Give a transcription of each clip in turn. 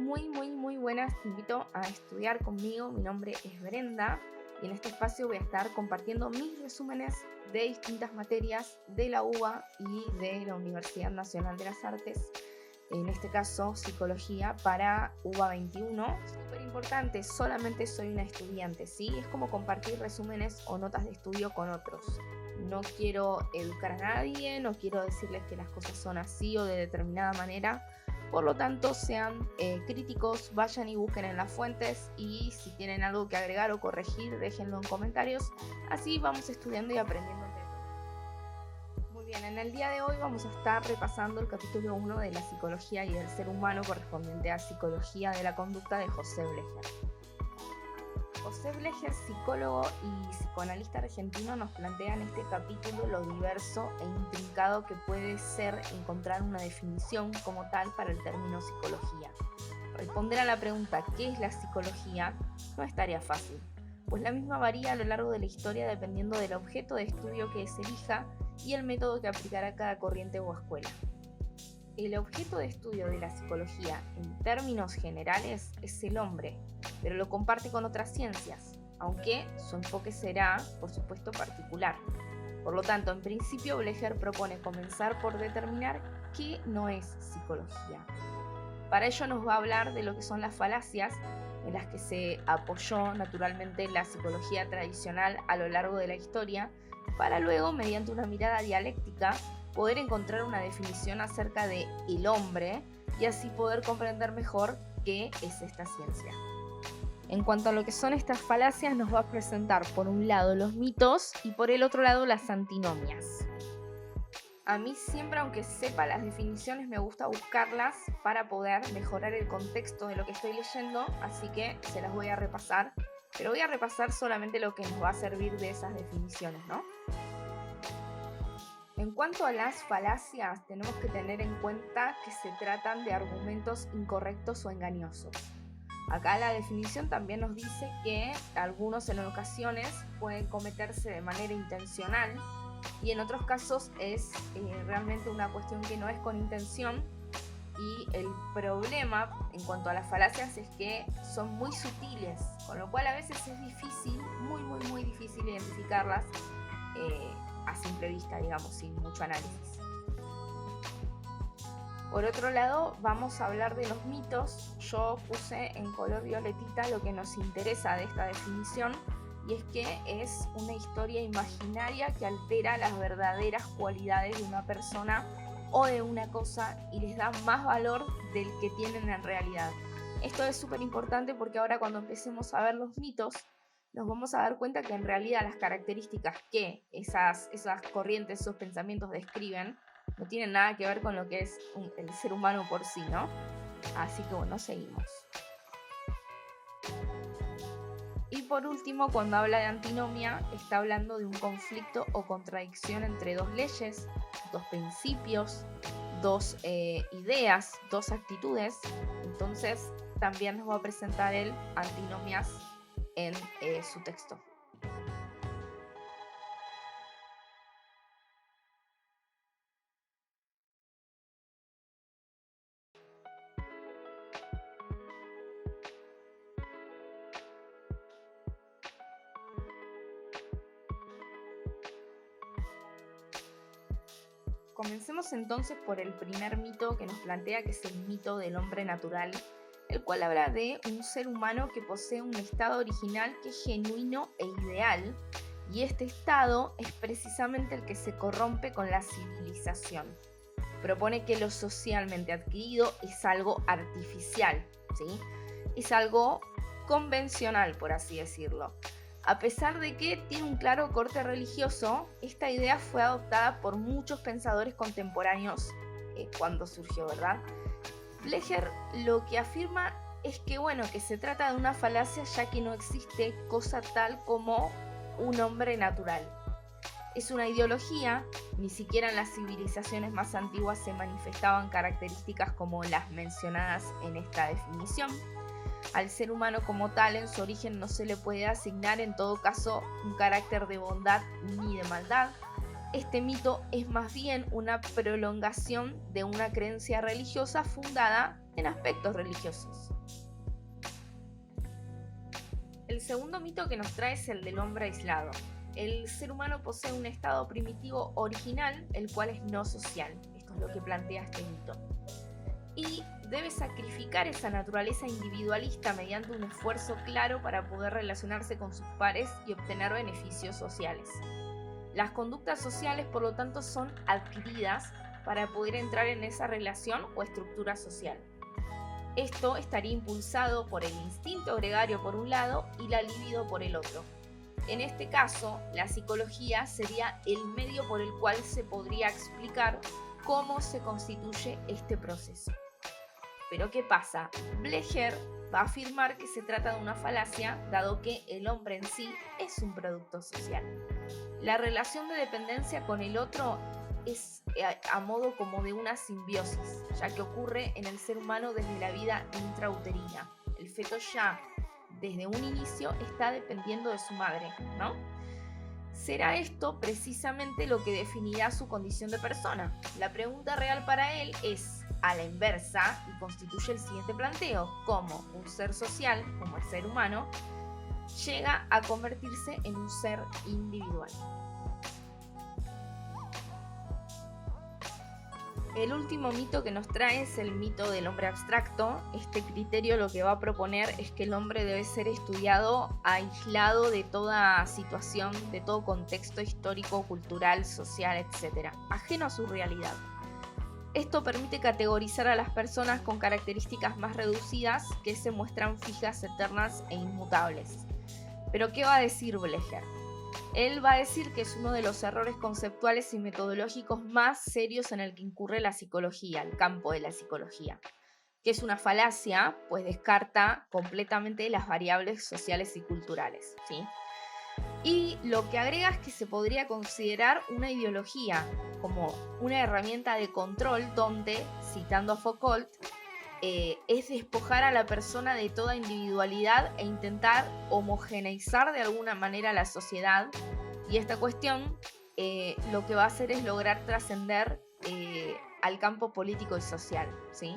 muy buenas. Te invito a estudiar conmigo. Mi nombre es Brenda y en este espacio voy a estar compartiendo mis resúmenes de distintas materias de la UBA y de la Universidad Nacional de las Artes. En este caso, psicología para UBA 21. Súper importante, solamente soy una estudiante, ¿sí? Es como compartir resúmenes o notas de estudio con otros. No quiero educar a nadie, no quiero decirles que las cosas son así o de determinada manera. Por lo tanto, sean críticos, vayan y busquen en las fuentes y si tienen algo que agregar o corregir, déjenlo en comentarios. Así vamos estudiando y aprendiendo entre todos. Muy bien, en el día de hoy vamos a estar repasando el capítulo 1 de la psicología y del ser humano correspondiente a psicología de la conducta de José Blecher. José Blecher, psicólogo y psicoanalista argentino, nos plantea en este capítulo lo diverso e intrincado que puede ser encontrar una definición como tal para el término psicología. Responder a la pregunta ¿qué es la psicología? No es tarea fácil, pues la misma varía a lo largo de la historia dependiendo del objeto de estudio que se elija y el método que aplicará cada corriente o escuela. El objeto de estudio de la psicología, en términos generales, es el hombre, pero lo comparte con otras ciencias, aunque su enfoque será, por supuesto, particular. Por lo tanto, en principio, Blecher propone comenzar por determinar qué no es psicología. Para ello nos va a hablar de lo que son las falacias, en las que se apoyó naturalmente la psicología tradicional a lo largo de la historia, para luego, mediante una mirada dialéctica, poder encontrar una definición acerca de el hombre y así poder comprender mejor qué es esta ciencia. En cuanto a lo que son estas falacias, nos va a presentar por un lado los mitos y por el otro lado las antinomias. A mí siempre, aunque sepa las definiciones, me gusta buscarlas para poder mejorar el contexto de lo que estoy leyendo, así que se las voy a repasar, pero voy a repasar solamente lo que nos va a servir de esas definiciones, ¿no? En cuanto a las falacias, tenemos que tener en cuenta que se tratan de argumentos incorrectos o engañosos. Acá la definición también nos dice que algunos en ocasiones pueden cometerse de manera intencional y en otros casos es realmente una cuestión que no es con intención, y el problema en cuanto a las falacias es que son muy sutiles, con lo cual a veces es difícil, muy difícil identificarlas a simple vista, digamos, sin mucho análisis. Por otro lado, vamos a hablar de los mitos. Yo puse en color violetita lo que nos interesa de esta definición, y es que es una historia imaginaria que altera las verdaderas cualidades de una persona o de una cosa y les da más valor del que tienen en realidad. Esto es súper importante porque ahora cuando empecemos a ver los mitos, nos vamos a dar cuenta que en realidad las características que esas corrientes, esos pensamientos describen, no tienen nada que ver con lo que es el ser humano por sí, ¿no? Así que bueno, seguimos. Y por último, cuando habla de antinomia, está hablando de un conflicto o contradicción entre dos leyes, dos principios, dos ideas, dos actitudes. Entonces, también nos va a presentar el antinomias en su texto. Comencemos entonces por el primer mito que nos plantea, que es el mito del hombre natural, el cual habla de un ser humano que posee un estado original que es genuino e ideal, y este estado es precisamente el que se corrompe con la civilización. Propone que lo socialmente adquirido es algo artificial, ¿sí? Es algo convencional, por así decirlo. A pesar de que tiene un claro corte religioso, esta idea fue adoptada por muchos pensadores contemporáneos cuando surgió, ¿verdad? Blecher lo que afirma es que, que se trata de una falacia, ya que no existe cosa tal como un hombre natural. Es una ideología, ni siquiera en las civilizaciones más antiguas se manifestaban características como las mencionadas en esta definición. Al ser humano como tal, en su origen no se le puede asignar en todo caso un carácter de bondad ni de maldad. Este mito es más bien una prolongación de una creencia religiosa fundada en aspectos religiosos. El segundo mito que nos trae es el del hombre aislado. El ser humano posee un estado primitivo original, el cual es no social. Esto es lo que plantea este mito. Y debe sacrificar esa naturaleza individualista mediante un esfuerzo claro para poder relacionarse con sus pares y obtener beneficios sociales. Las conductas sociales, por lo tanto, son adquiridas para poder entrar en esa relación o estructura social. Esto estaría impulsado por el instinto gregario por un lado y la libido por el otro. En este caso, la psicología sería el medio por el cual se podría explicar cómo se constituye este proceso. Pero ¿qué pasa? Blecher va a afirmar que se trata de una falacia, dado que el hombre en sí es un producto social. La relación de dependencia con el otro es a modo como de una simbiosis, ya que ocurre en el ser humano desde la vida intrauterina. El feto ya, desde un inicio, está dependiendo de su madre, ¿no? Será esto precisamente lo que definirá su condición de persona. La pregunta real para él es a la inversa y constituye el siguiente planteo: cómo un ser social, como el ser humano, llega a convertirse en un ser individual. El último mito que nos trae es el mito del hombre abstracto. Este criterio lo que va a proponer es que el hombre debe ser estudiado aislado de toda situación, de todo contexto histórico, cultural, social, etc., ajeno a su realidad. Esto permite categorizar a las personas con características más reducidas que se muestran fijas, eternas e inmutables. Pero ¿qué va a decir Blecher? Él va a decir que es uno de los errores conceptuales y metodológicos más serios en el que incurre la psicología, el campo de la psicología, que es una falacia, pues descarta completamente las variables sociales y culturales, ¿sí? Y lo que agrega es que se podría considerar una ideología como una herramienta de control donde, citando a Foucault, es despojar a la persona de toda individualidad e intentar homogeneizar de alguna manera la sociedad. Y esta cuestión lo que va a hacer es lograr trascender al campo político y social, ¿sí?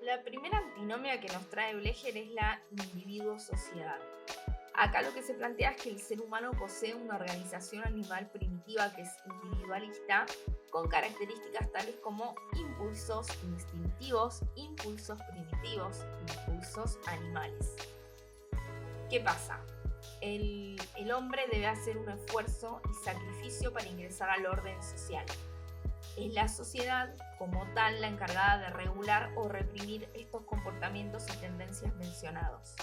La primera antinomia que nos trae Blecher es la individuo-sociedad. Acá lo que se plantea es que el ser humano posee una organización animal primitiva que es individualista, con características tales como impulsos instintivos, impulsos primitivos, impulsos animales. ¿Qué pasa? El hombre debe hacer un esfuerzo y sacrificio para ingresar al orden social. Es la sociedad como tal la encargada de regular o reprimir estos comportamientos y tendencias mencionados.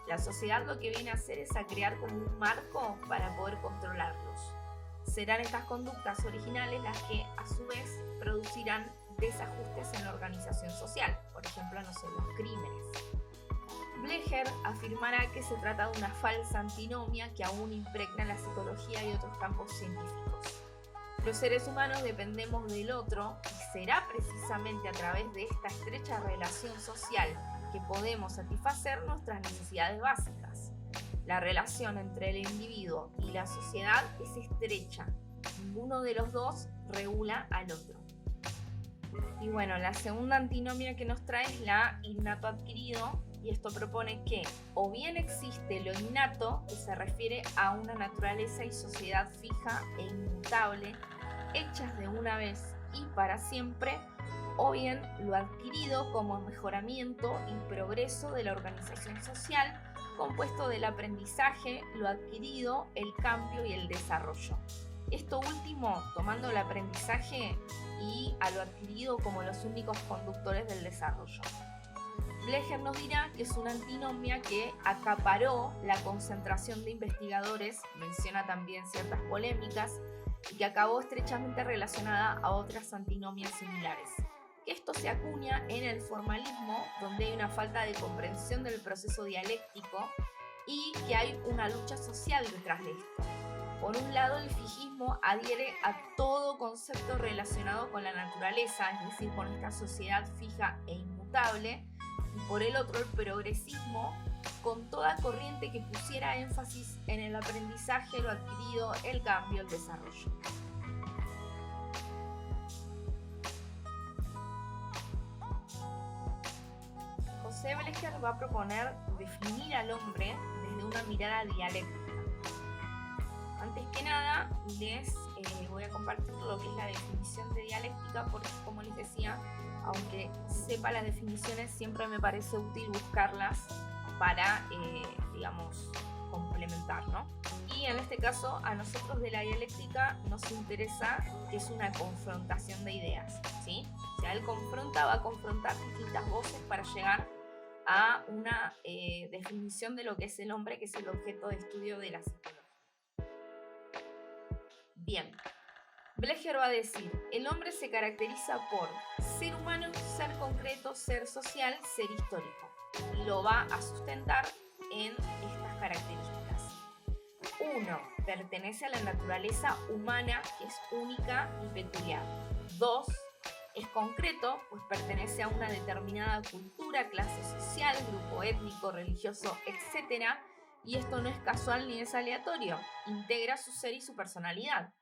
La sociedad lo que viene a hacer es a crear como un marco para poder controlarlos. Serán estas conductas originales las que a su vez producirán desajustes en la organización social, por ejemplo, no sé, los crímenes. Blecher afirmará que se trata de una falsa antinomia que aún impregna la psicología y otros campos científicos. Los seres humanos dependemos del otro y será precisamente a través de esta estrecha relación social que podemos satisfacer nuestras necesidades básicas. La relación entre el individuo y la sociedad es estrecha. Ninguno de los dos regula al otro. Y bueno, la segunda antinomia que nos trae es la innato adquirido, y esto propone que o bien existe lo innato, que se refiere a una naturaleza y sociedad fija e inmutable, hechas de una vez y para siempre, o bien lo adquirido como mejoramiento y progreso de la organización social, compuesto del aprendizaje, lo adquirido, el cambio y el desarrollo. Esto último tomando el aprendizaje y a lo adquirido como los únicos conductores del desarrollo. Blecher nos dirá que es una antinomia que acaparó la concentración de investigadores, menciona también ciertas polémicas, y que acabó estrechamente relacionada a otras antinomias similares. Que esto se acuña en el formalismo, donde hay una falta de comprensión del proceso dialéctico y que hay una lucha social detrás de esto. Por un lado, el fijismo adhiere a todo concepto relacionado con la naturaleza, es decir, con esta sociedad fija e inmutable, y por el otro el progresismo, con toda corriente que pusiera énfasis en el aprendizaje, lo adquirido, el cambio, el desarrollo. José Blecher va a proponer definir al hombre desde una mirada dialéctica. Antes que nada, les voy a compartir lo que es la definición de dialéctica, porque como les decía, aunque sepa las definiciones, siempre me parece útil buscarlas para, digamos, complementar, ¿no? Y en este caso, a nosotros de la dialéctica nos interesa que es una confrontación de ideas, ¿sí? O sea, él va a confrontar distintas voces para llegar a una definición de lo que es el hombre, que es el objeto de estudio de la psicología. Bien, Blecher va a decir, el hombre se caracteriza por ser humano, ser concreto, ser social, ser histórico. Y lo va a sustentar en estas características. 1. Pertenece a la naturaleza humana, que es única y peculiar. 2. Es concreto, pues pertenece a una determinada cultura, clase social, grupo étnico, religioso, etc. Y esto no es casual ni es aleatorio, integra su ser y su personalidad.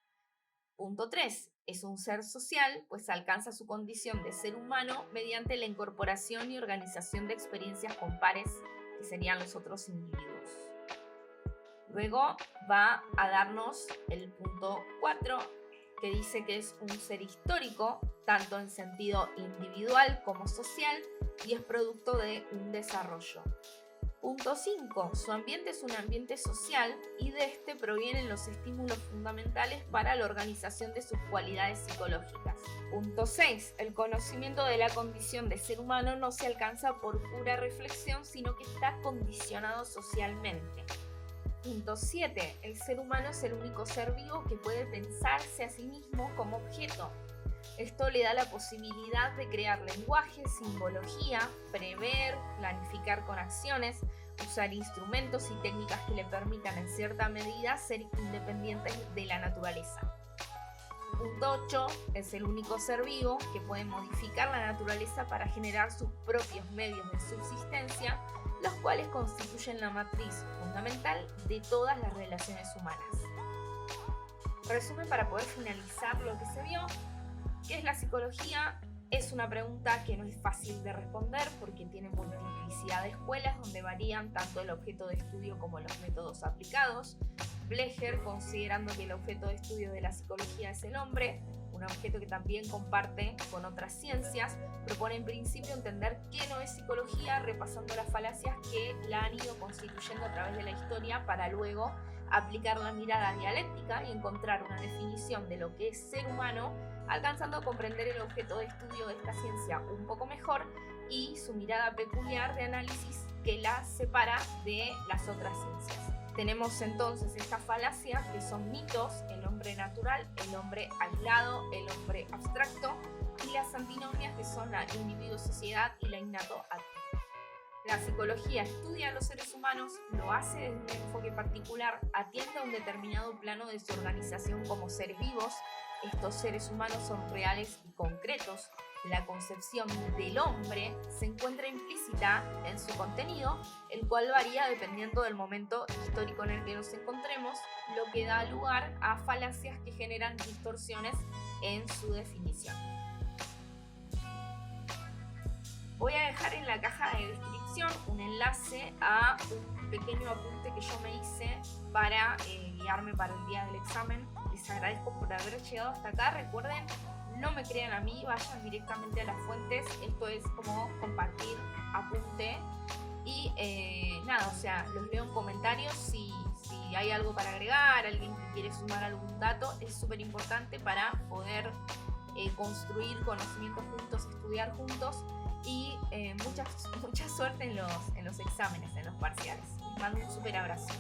Punto 3. Es un ser social, pues alcanza su condición de ser humano mediante la incorporación y organización de experiencias con pares, que serían los otros individuos. Luego va a darnos el punto 4, que dice que es un ser histórico, tanto en sentido individual como social, y es producto de un desarrollo. Punto 5. Su ambiente es un ambiente social y de este provienen los estímulos fundamentales para la organización de sus cualidades psicológicas. Punto 6. El conocimiento de la condición de ser humano no se alcanza por pura reflexión, sino que está condicionado socialmente. Punto 7. El ser humano es el único ser vivo que puede pensarse a sí mismo como objeto. Esto le da la posibilidad de crear lenguaje, simbología, prever, planificar con acciones, usar instrumentos y técnicas que le permitan en cierta medida ser independientes de la naturaleza. Punto 8. Es el único ser vivo que puede modificar la naturaleza para generar sus propios medios de subsistencia, los cuales constituyen la matriz fundamental de todas las relaciones humanas. Resumen para poder finalizar lo que se vio. ¿Qué es la psicología? Es una pregunta que no es fácil de responder porque tiene multiplicidad de escuelas donde varían tanto el objeto de estudio como los métodos aplicados. Blecher, considerando que el objeto de estudio de la psicología es el hombre, un objeto que también comparte con otras ciencias, propone en principio entender qué no es psicología, repasando las falacias que la han ido constituyendo a través de la historia para luego aplicar la mirada dialéctica y encontrar una definición de lo que es ser humano, alcanzando a comprender el objeto de estudio de esta ciencia un poco mejor y su mirada peculiar de análisis que la separa de las otras ciencias. Tenemos entonces estas falacias que son mitos, el hombre natural, el hombre aislado, el hombre abstracto, y las antinomias que son la individuo-sociedad y la innato-activo. La psicología estudia a los seres humanos, lo hace desde un enfoque particular, atiende a un determinado plano de su organización como seres vivos. Estos seres humanos son reales y concretos. La concepción del hombre se encuentra implícita en su contenido, el cual varía dependiendo del momento histórico en el que nos encontremos, lo que da lugar a falacias que generan distorsiones en su definición. Voy a dejar en la caja de descripción un enlace a un pequeño apunte que yo me hice para guiarme para el día del examen. Les agradezco por haber llegado hasta acá. Recuerden, no me crean a mí, vayan directamente a las fuentes. Esto es como compartir apunte. Y nada, o sea, los leo en comentarios si hay algo para agregar, alguien que quiere sumar algún dato. Es súper importante para poder construir conocimientos juntos, estudiar juntos. Y mucha suerte en los exámenes, en los parciales. Les mando un súper abrazo.